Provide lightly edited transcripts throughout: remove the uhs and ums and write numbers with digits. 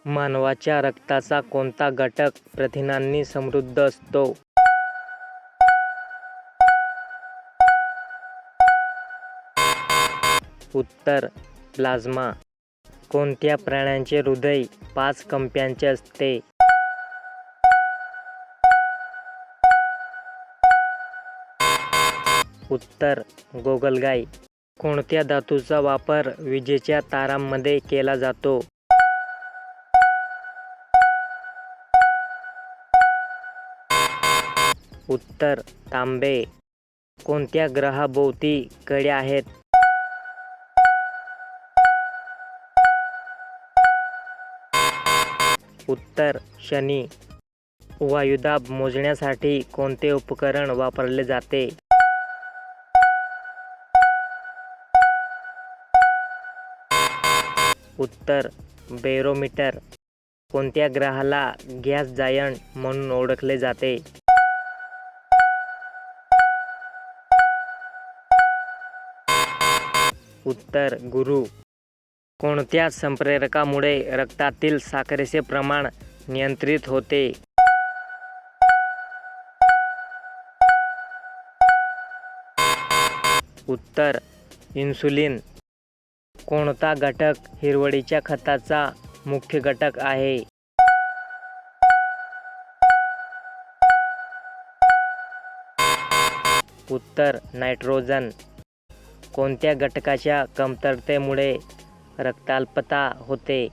मानवाच्या रक्ताचा कोणता घटक प्रथिनांनी समृद्ध असतो? उत्तर प्लाझ्मा. कोणत्या प्राण्याचे हृदय 5 कंप्यांचे असते? उत्तर गोगलगाय. कोणत्या धातूचा वापर विजेच्या तारांमध्ये केला जातो? उत्तर तांबे. कोणत्या ग्रहाभोवती कड्या आहेत? उत्तर शनी. वायुदाब मोजण्यासाठी कोणते उपकरण वापरले जाते? उत्तर बॅरोमीटर. कोणत्या ग्रहाला गॅस जायंट म्हणून ओळखले जाते? उत्तर गुरु. कोणत्या संप्रेरकामुळे रक्तातील साखरेचे प्रमाण नियंत्रित होते? उत्तर इन्सुलिन. कोणता घटक हिरवळीच्या खताचा मुख्य घटक आहे? उत्तर नायट्रोजन. कोणत्या घटकाच्या कमतरतेमुळे रक्ताल्पता होते?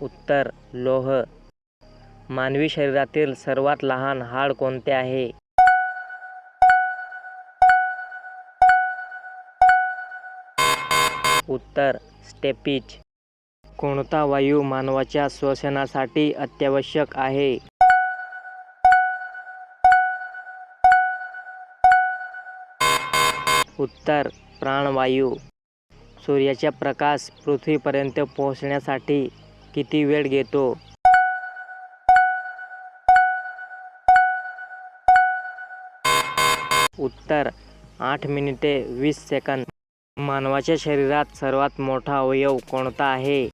उत्तर लोह. मानवी शरीरातील सर्वात लहान हाड कोणते आहे? उत्तर स्टेपीज. कोणता वायू मानवाच्या श्वसनासाठी अत्यावश्यक आहे? उत्तर प्राणवायू. सूर्याचा प्रकाश पृथ्वीपर्यंत पोहोचण्यासाठी किती वेळ घेतो? उत्तर 8 मिनिटे 20 सेकंद. मानवाच्या शरीरात सर्वात मोठा अवयव कोणता आहे?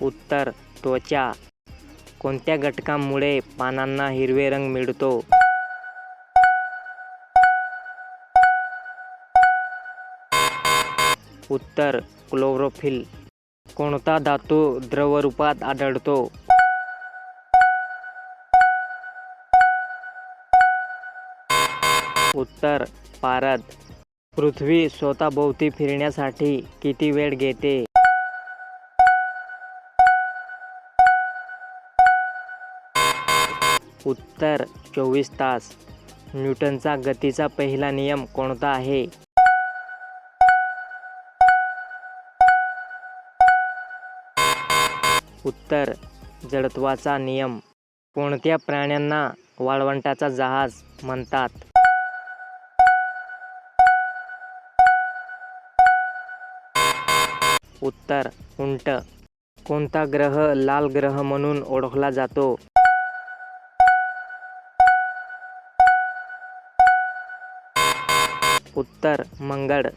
उत्तर त्वचा. कोणत्या घटकामुळे पानांना हिरवे रंग मिळतो? उत्तर क्लोरोफिल. कोणता धातू द्रवरूपात आढळतो? उत्तर पारद. पृथ्वी स्वतःभोवती फिरण्यासाठी किती वेळ घेते? उत्तर 24 तास. न्यूटनचा गतीचा पहिला नियम कोणता आहे? उत्तर जडत्वाचा नियम. कोणत्या प्राण्यांना वाळवंटाचा जहाज म्हणतात? उत्तर उंट. कोणता ग्रह लाल ग्रह म्हणून ओळखला जातो? उत्तर मंगळ.